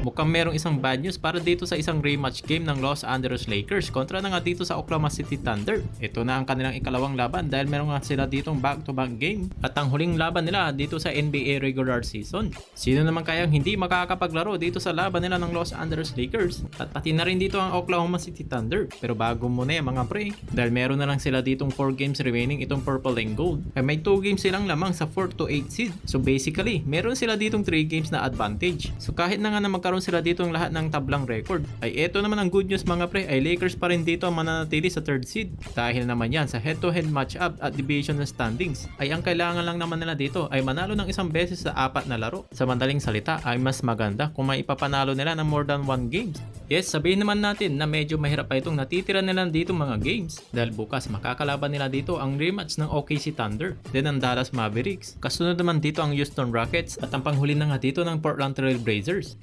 mukhang merong isang bad news para dito sa isang rematch game ng Los Angeles Lakers kontra na nga dito sa Oklahoma City Thunder. Ito na ang kanilang ikalawang laban dahil meron nga sila ditong back-to-back game at ang huling laban nila dito sa NBA regular season. Sino naman kayang hindi makakapaglaro dito sa laban nila ng Los Angeles Lakers at pati na rin dito ang Oklahoma City Thunder. Pero bago muna yan mga pre, dahil meron na lang sila ditong 4 games remaining itong purple and gold, ay may 2 games silang lamang sa 4 to 8 seed. So basically, meron sila ditong 3 games na advantage. So kahit na nga na magkaroon sila dito ng lahat ng tablang record, ay eto naman ang good news mga pre, ay Lakers pa rin dito ang mananatili sa 3rd seed. Dahil naman yan sa head-to-head matchup at divisional standings, ay ang kailangan lang naman nila dito ay manalo ng isang beses sa 4 na laro. Sa madaling salita ay mas maganda kung may ipapanalo nila ng more than 1 games. Yes, sabihin naman natin na medyo mahirap pa itong natitira nila dito mga games dahil bukas makakalaban nila dito ang rematch ng OKC Thunder, then ang Dallas Mavericks. Kasunod naman dito ang Houston Rockets at ang panghuli na nga dito ng Portland Trail Blazers.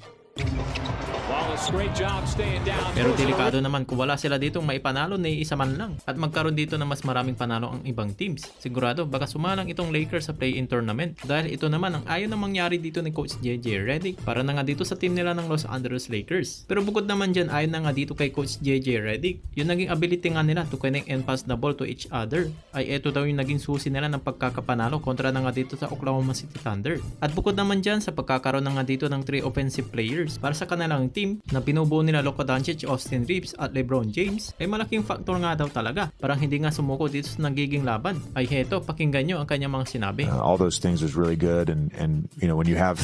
Pero delikado naman kung wala sila ditong maipanalo na isa man lang at magkaroon dito na mas maraming panalo ang ibang teams. Sigurado baka sumalang itong Lakers sa play-in tournament dahil ito naman ang ayaw na mangyari dito ni Coach JJ Redick para na nga dito sa team nila ng Los Angeles Lakers. Pero bukod naman dyan, ayaw na nga dito kay Coach JJ Redick, yung naging ability nga nila to connect and pass the ball to each other, ay ito daw yung naging susi nila ng pagkakapanalo kontra na nga dito sa Oklahoma City Thunder. At bukod naman dyan sa pagkakaroon na nga dito ng 3 offensive players para sa kanilang team na binubuo nila Luka Doncic, Austin Reeves at LeBron James, ay malaking factor nga daw talaga parang hindi nga sumuko dito sa nagiging laban. Ay heto, pakinggan nyo ang kanyang mga sinabi. All those things is really good, and you know, when you have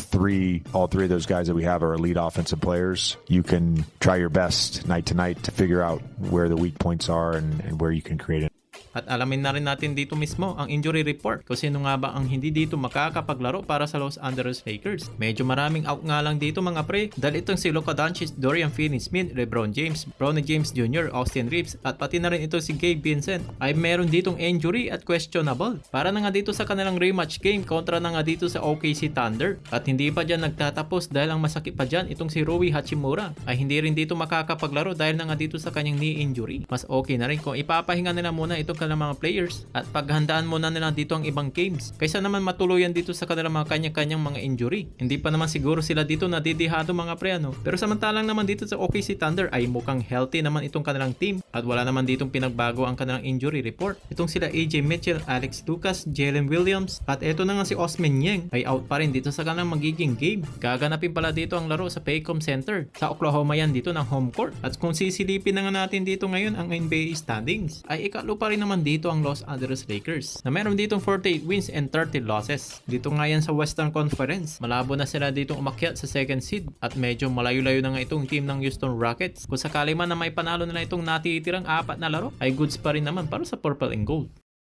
all three of those guys that we have are elite offensive players, you can try your best night to night to figure out where the weak points are and where you can create it. At alamin na rin natin dito mismo ang injury report kung sino nga ba ang hindi dito makakapaglaro para sa Los Angeles Lakers. Medyo maraming out nga lang dito mga pre dahil itong si Luka Doncic, Dorian Finney-Smith, LeBron James, Bronny James Jr., Austin Reeves at pati na rin ito si Gabe Vincent ay meron ditong injury at questionable para na nga dito sa kanilang rematch game kontra na nga dito sa OKC Thunder. At hindi pa dyan nagtatapos dahil ang masakit pa dyan itong si Rui Hachimura ay hindi rin dito makakapaglaro dahil na nga dito sa kanyang knee injury. Mas okay na rin kung ipapahinga nila muna itong kanilang mga players at paghandaan muna nila dito ang ibang games kaysa naman matuluyan dito sa kanilang mga kanya-kanyang mga injury. Hindi pa naman siguro sila dito nadidihado mga pre ano. Pero samantalang naman dito sa OKC Thunder ay mukhang healthy naman itong kanilang team at wala naman ditong pinagbago ang kanilang injury report. Itong sila AJ Mitchell, Alex Lucas, Jalen Williams at eto na nga si Osman Yeng ay out pa rin dito sa kanilang magiging game. Gaganapin pala dito ang laro sa Paycom Center sa Oklahoma yan dito ng home court. At kung sisilipin na nga natin dito ngayon ang NBA standings ay ikatlo pa rin naman dito ang Los Angeles Lakers na meron ditong 48 wins and 30 losses. Dito nga yan sa Western Conference. Malabo na sila ditong umakyat sa 2nd seed at medyo malayo-layo na nga itong team ng Houston Rockets. Kung sakali man na may panalo nila itong natitirang 4 na laro ay goods pa rin naman para sa purple and gold.